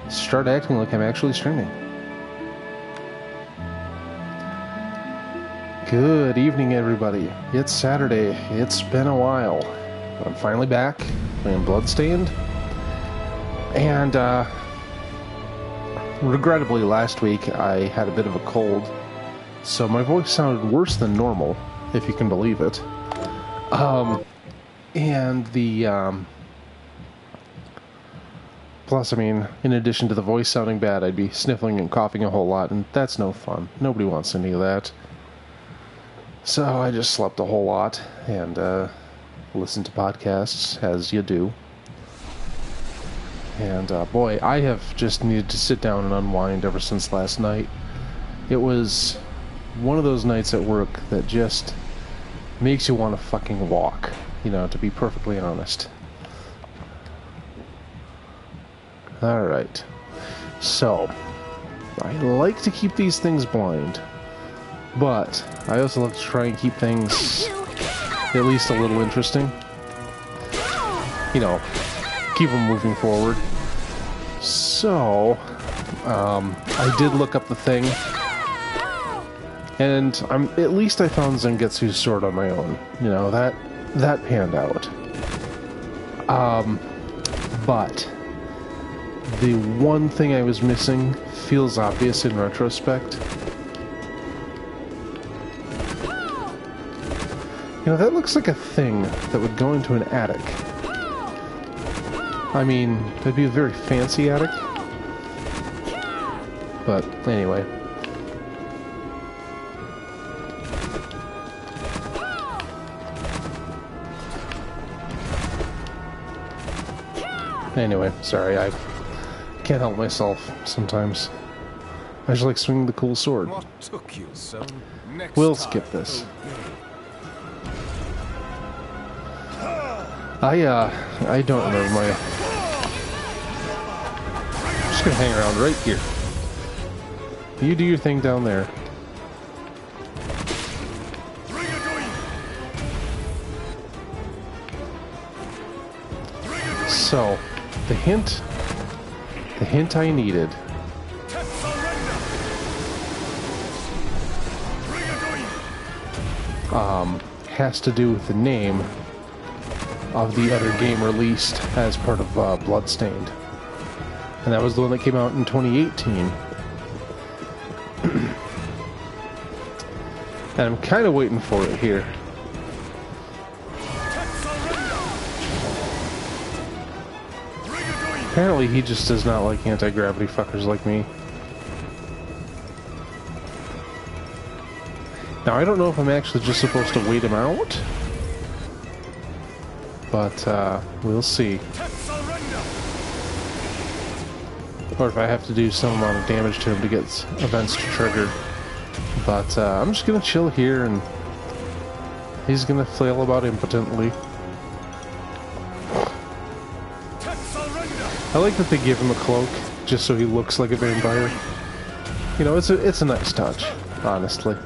start acting like I'm actually streaming. Good evening, everybody. It's Saturday. It's been a while. But I'm finally back playing Bloodstained. And, regrettably, last week I had a bit of a cold. So my voice sounded worse than normal, if you can believe it. Plus, I mean, in addition to the voice sounding bad, I'd be sniffling and coughing a whole lot, and that's no fun. Nobody wants any of that. So I just slept a whole lot, and listened to podcasts, as you do. And, boy, I have just needed to sit down and unwind ever since last night. It was one of those nights at work that just makes you want to fucking walk, you know, to be perfectly honest. Alright. So, I like to keep these things blind, but I also like to try and keep things at least a little interesting. You know, keep them moving forward. So, I did look up the thing, and at least I found Zangetsu's sword on my own. You know, that panned out. But the one thing I was missing feels obvious in retrospect. You know, that looks like a thing that would go into an attic. I mean, that'd be a very fancy attic. But, anyway. Anyway, sorry, I can't help myself sometimes. I just like swinging the cool sword. What took you so? We'll skip this. I don't remember my... I'm just gonna hang around right here. You do your thing down there. So, the hint I needed has to do with the name of the other game released as part of Bloodstained. And that was the one that came out in 2018. And I'm kind of waiting for it here. Apparently he just does not like anti-gravity fuckers like me. Now I don't know if I'm actually just supposed to wait him out, but we'll see. Or if I have to do some amount of damage to him to get events to trigger. But I'm just gonna chill here, and he's gonna flail about impotently. I like that they give him a cloak just so he looks like a vampire. You know, it's a nice touch, honestly.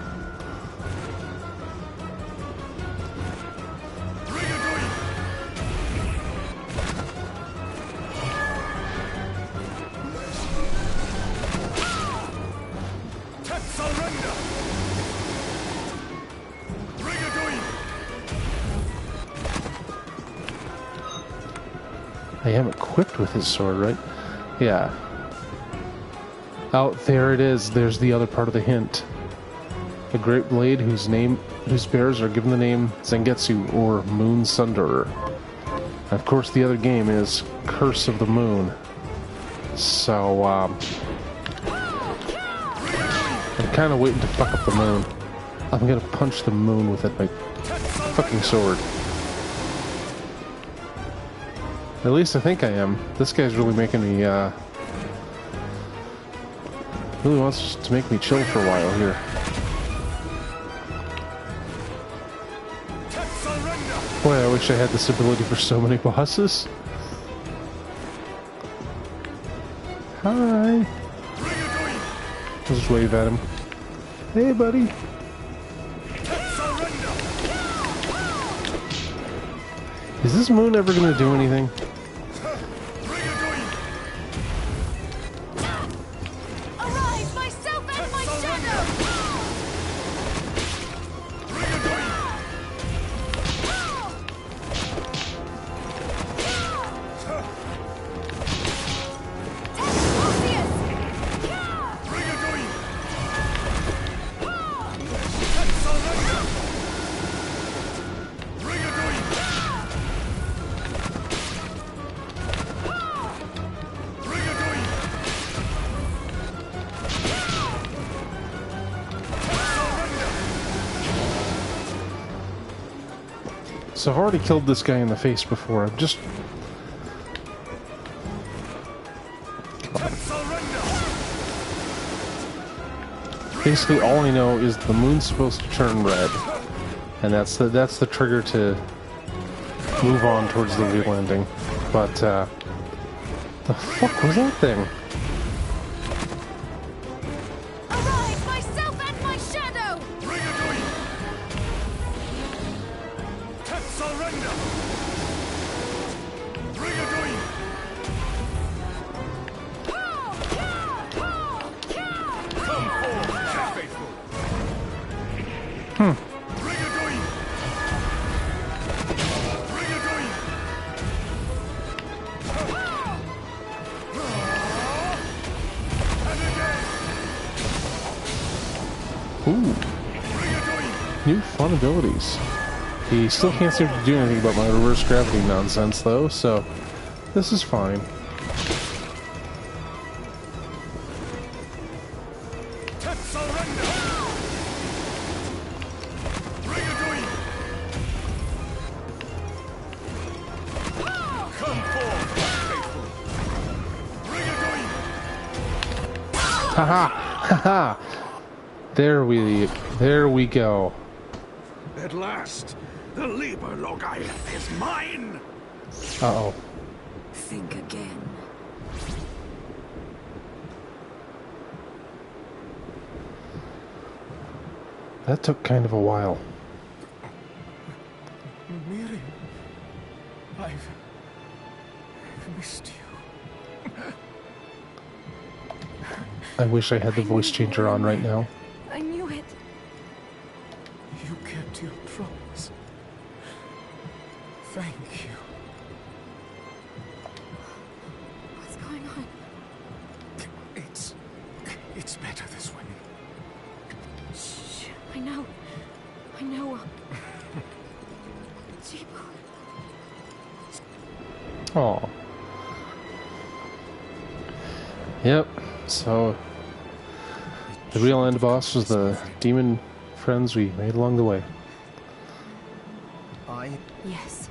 I am equipped with his sword, right? Yeah. Oh, there it is. There's the other part of the hint. A great blade whose bearers are given the name Zangetsu, or Moon Sunderer. And of course, the other game is Curse of the Moon. So, I'm kind of waiting to fuck up the moon. I'm gonna punch the moon with my fucking sword. At least I think I am. This guy's really making me, really wants to make me chill for a while here. Boy, I wish I had this ability for so many bosses. Hi. I'll just wave at him. Hey, buddy. Is this moon ever gonna do anything? So I've already killed this guy in the face before. I'm just... Basically, all I know is the moon's supposed to turn red, and that's the trigger to move on towards the real ending. But the fuck was that thing? Arise, myself and my shadow. Surrender. Ooh. New fun abilities. He still can't seem to do anything about my reverse gravity nonsense, though, so this is fine. Haha! Haha! There we go. At last, the Liber Logi is mine. Uh-oh. Think again. That took kind of a while. Miriam, I've missed you. I wish I had the voice changer on right now. I knew it. You kept your promise. Thank you. What's going on? It's better this way. Shh. I know. Gebel. Oh. Yep. So the real end boss was the demon friends we made along the way. Yes.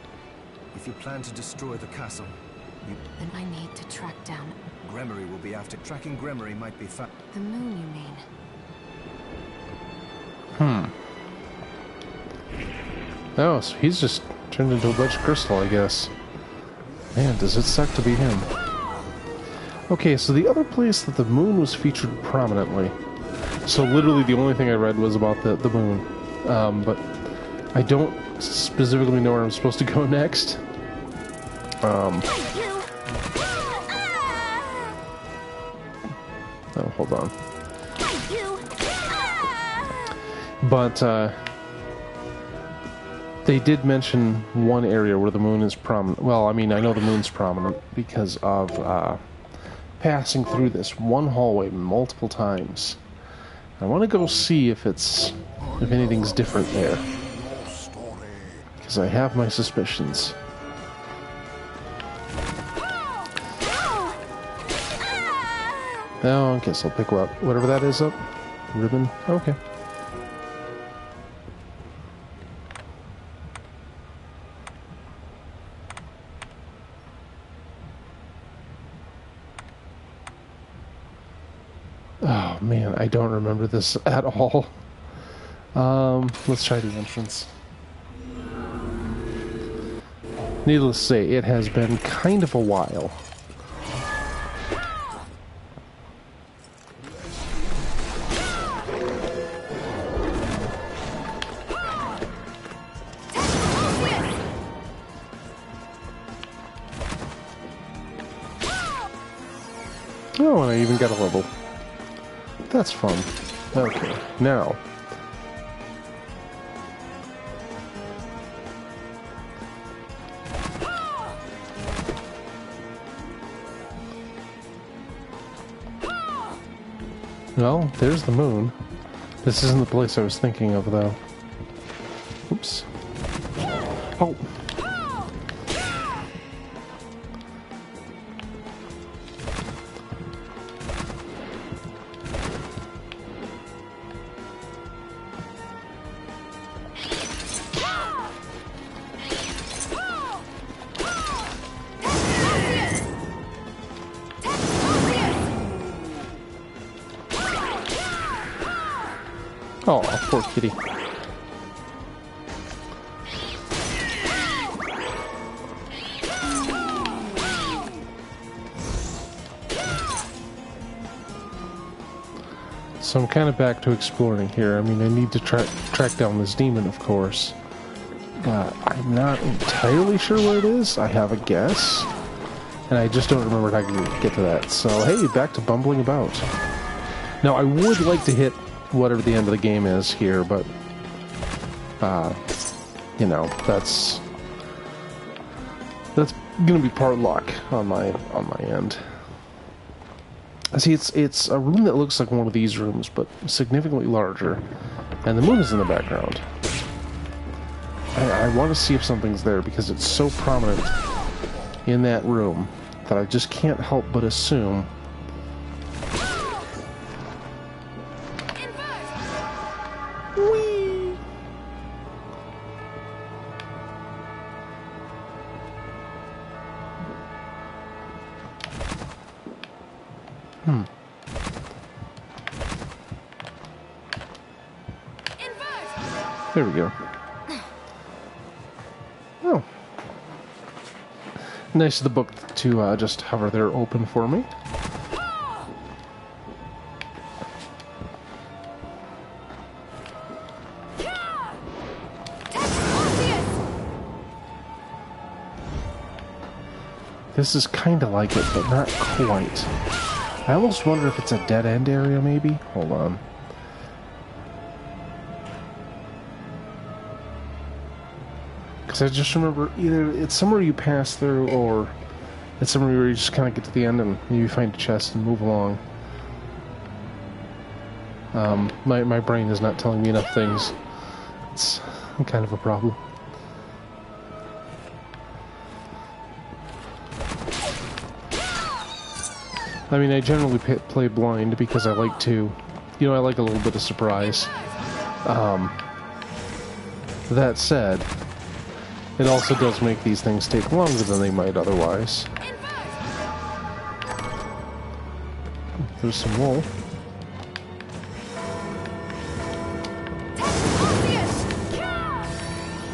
If you plan to destroy the castle, Then I need to track down Gremory will be after. Tracking Gremory might be fast. the moon, you mean? Oh, so he's just turned into a bunch of crystal, I guess. Man, does it suck to be him. Okay, so the other place that the moon was featured prominently. So literally the only thing I read was about the moon. But I don't specifically know where I'm supposed to go next. Oh, hold on. But, they did mention one area where the moon is prominent. Well, I mean, I know the moon's prominent because of, passing through this one hallway multiple times. I want to go see if anything's different there. Because I have my suspicions. Oh, I guess I'll pick up whatever that is up. Ribbon? Okay. Oh man, I don't remember this at all. Let's try the entrance. Needless to say, it has been kind of a while. Oh, and I even got a level. That's fun. Okay, now. Well, there's the moon. This isn't the place I was thinking of, though. Oops. Oh! Oh, poor kitty. So I'm kind of back to exploring here. I mean, I need to track down this demon, of course. But I'm not entirely sure where it is. I have a guess. And I just don't remember how to get to that. So, hey, back to bumbling about. Now, I would like to hit whatever the end of the game is here, but... you know, that's gonna be part luck on my end. See, it's a room that looks like one of these rooms, but significantly larger, and the moon is in the background. I want to see if something's there, because it's so prominent in that room that I just can't help but assume. Whee! There we go. Oh. Nice of the book to just hover there open for me. This is kind of like it, but not quite. I almost wonder if it's a dead-end area, maybe? Hold on. Because I just remember either it's somewhere you pass through, or it's somewhere where you just kind of get to the end and maybe find a chest and move along. My brain is not telling me enough things. It's kind of a problem. I mean, I generally play blind because I like to, you know, I like a little bit of surprise. That said, it also does make these things take longer than they might otherwise. There's some wool.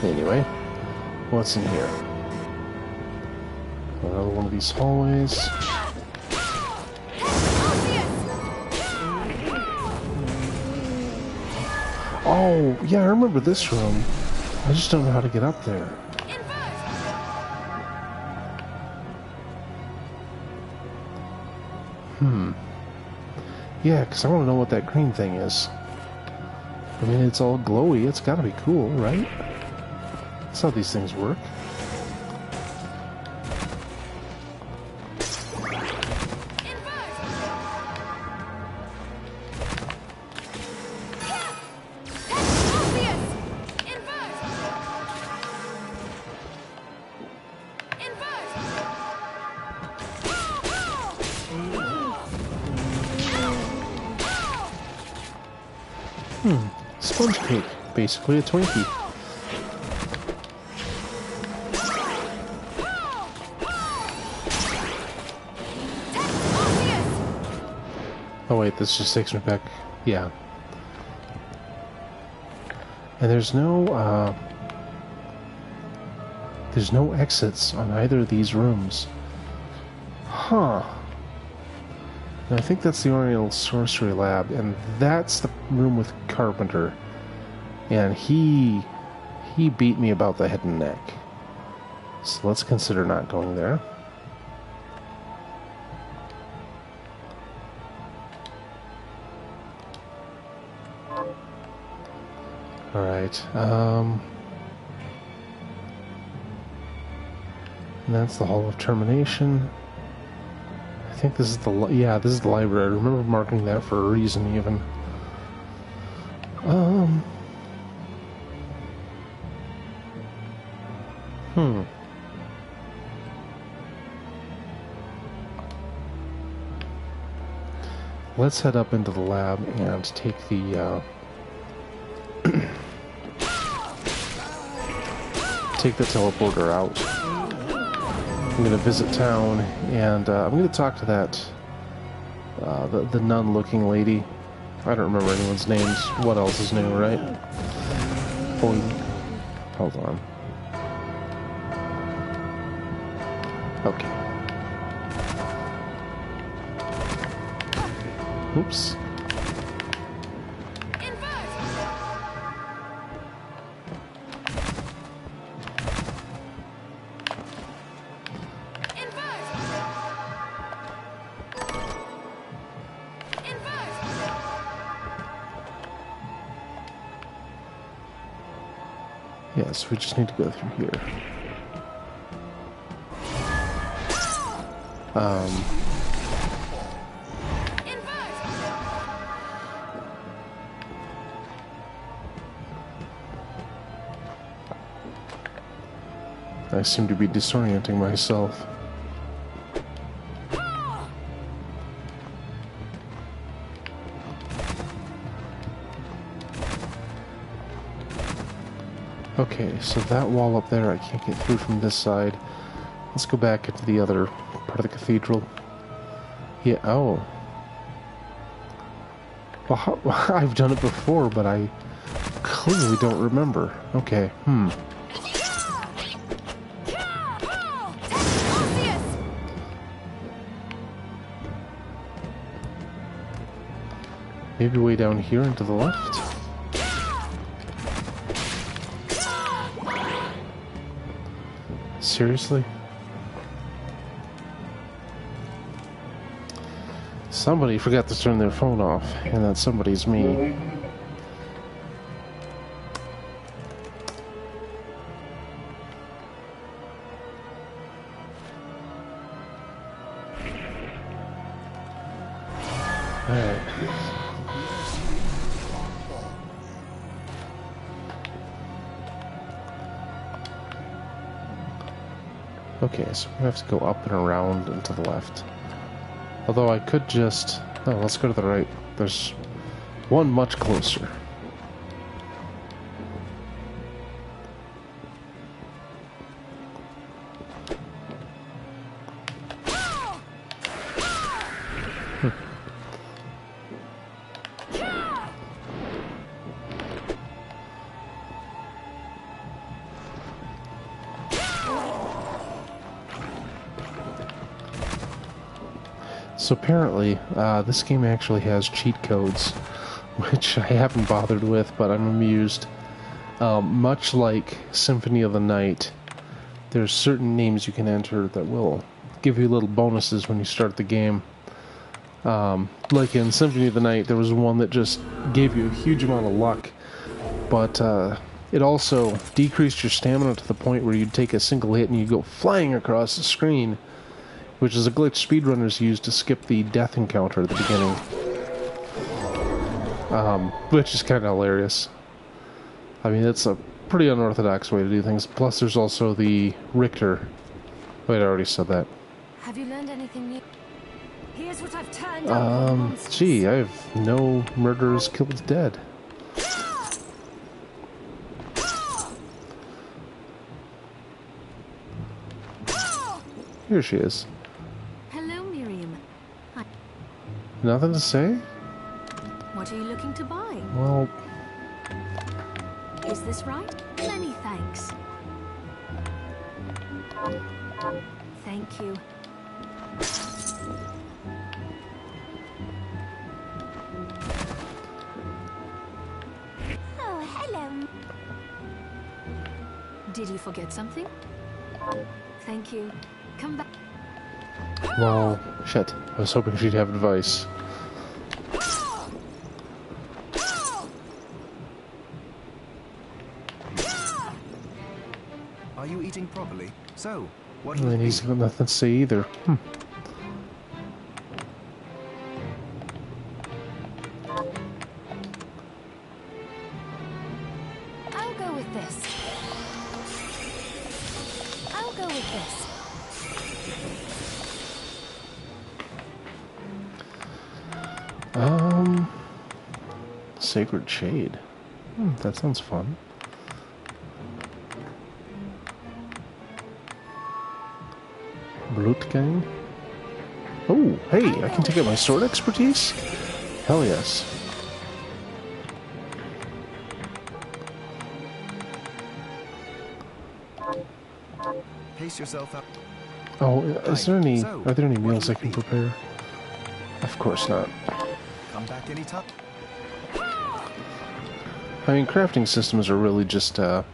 Anyway, what's in here? Another one of these hallways. Oh, yeah, I remember this room. I just don't know how to get up there. Yeah, because I want to know what that green thing is. I mean, it's all glowy. It's got to be cool, right? That's how these things work. Sponge cake. Basically a Twinkie. Oh wait, this just takes me back. Yeah. And there's no exits on either of these rooms. Huh. And I think that's the Oriental Sorcery Lab, and that's the room with Carpenter. And he beat me about the head and neck. So let's consider not going there. Alright, and that's the Hall of Termination. I think this is this is the library. I remember marking that for a reason, even. Let's head up into the lab and take the, take the teleporter out. I'm going to visit town, and I'm going to talk to that, the nun-looking lady. I don't remember anyone's names. What else is new, right? Boing. Hold on. Okay. Oops. Yes, we just need to go through here. I seem to be disorienting myself. Okay, so that wall up there I can't get through from this side. Let's go back into the other part of the cathedral. Yeah, oh. Well, I've done it before, but I clearly don't remember. Okay, Maybe way down here and to the left? Seriously? Somebody forgot to turn their phone off, and that somebody's me. Alright. Okay, so we have to go up and around and to the left. Although I could just... Oh, let's go to the right. There's one much closer. So apparently, this game actually has cheat codes, which I haven't bothered with, but I'm amused. Much like Symphony of the Night, there's certain names you can enter that will give you little bonuses when you start the game. Like in Symphony of the Night, there was one that just gave you a huge amount of luck, but it also decreased your stamina to the point where you'd take a single hit and you'd go flying across the screen, which is a glitch speedrunners use to skip the death encounter at the beginning. Which is kind of hilarious. I mean, it's a pretty unorthodox way to do things. Plus, there's also the Richter. Wait, I already said that. Have you learned anything new? Here's what I've turned up. Gee, I have no murderers killed dead. Here she is. Nothing to say? What are you looking to buy? Well... Is this right? Many thanks. Thank you. Oh, hello. Did you forget something? Thank you. Come back. Well, shit. I was hoping she'd have advice. Are you eating properly? So, what? And he's got nothing to say either. I'll go with this. I'll go with this. Sacred Shade. That sounds fun. Blutgang. Oh, hey, I can take out my sword expertise? Hell yes. Pace yourself up. Oh, is there any? So, Are there any what meals I will it can be? prepare? Of course not. Come back anytime. I mean, crafting systems are really just, you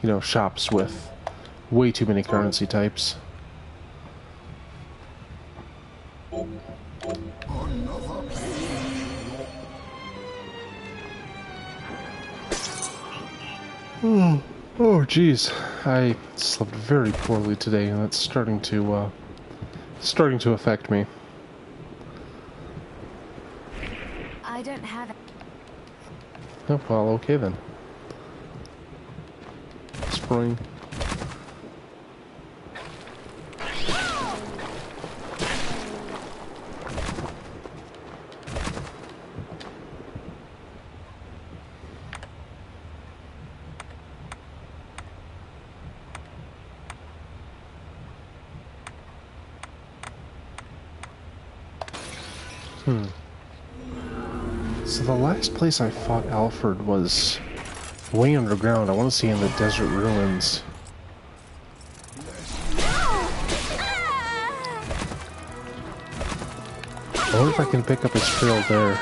know, shops with way too many currency types. Oh, geez. I slept very poorly today, and that's starting to affect me. I don't have it. Oh, well, okay then. Spring. So the last place I fought Alfred was way underground. I want to see in the desert ruins. I wonder if I can pick up his trail there.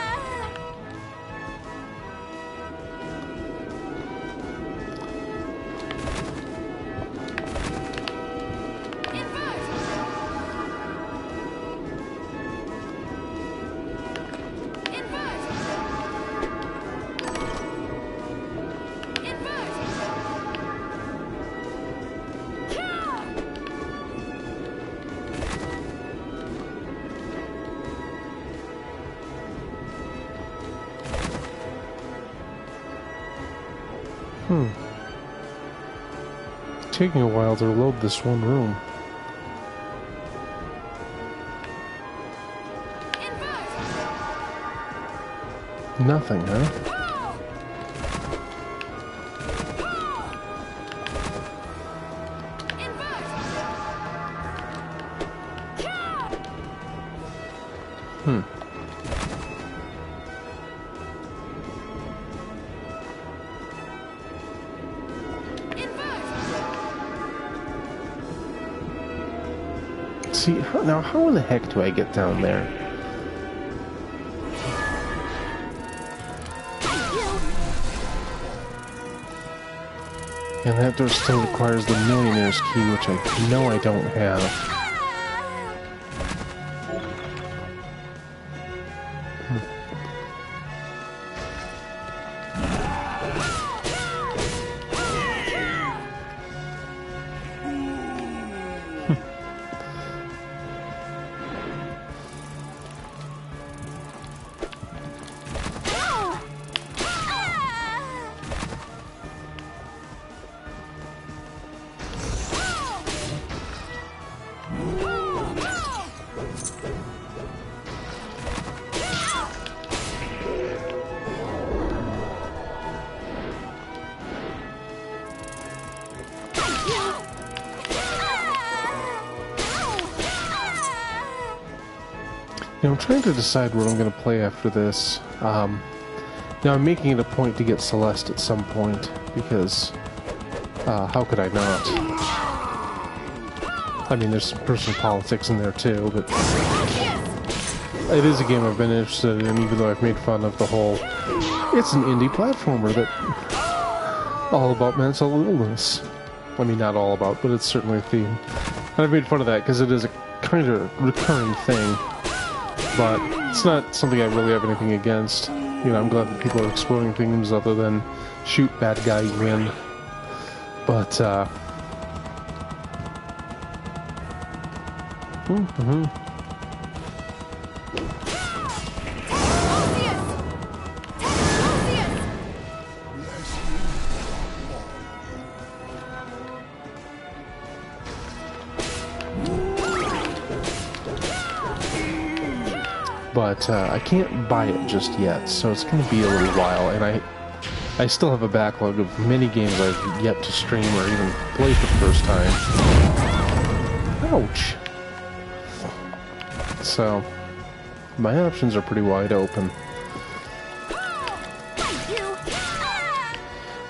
Taking a while to load this one room. Nothing, huh? See, now how in the heck do I get down there? And that door still requires the millionaire's key, which I know I don't have. You know, I'm trying to decide what I'm going to play after this. Now, I'm making it a point to get Celeste at some point, because how could I not? I mean, there's some personal politics in there too, but it is a game I've been interested in, even though I've made fun of the whole... It's an indie platformer that... all about mental illness. I mean, not all about, but it's certainly a theme. And I've made fun of that because it is a kind of recurring thing. But it's not something I really have anything against. You know, I'm glad that people are exploring things other than shoot bad guy win. But, But I can't buy it just yet, so it's going to be a little while, and I still have a backlog of many games I've yet to stream or even play for the first time. Ouch! So, my options are pretty wide open.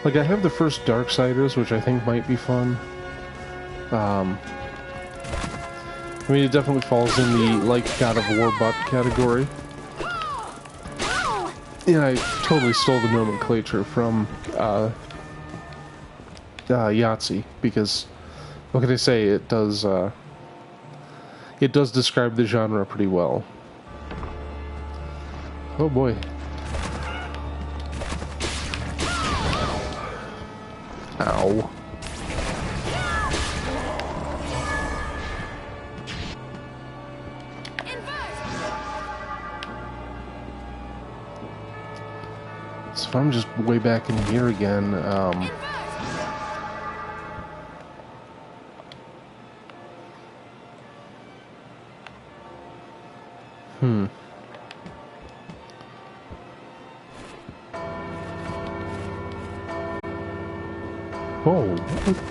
Like, I have the first Darksiders, which I think might be fun. I mean, it definitely falls in the, like, God of War butt category. Yeah, I totally stole the nomenclature from, Yahtzee, because, what can I say, it does describe the genre pretty well. Oh boy. Ow. So if I'm just way back in here again, Oh, what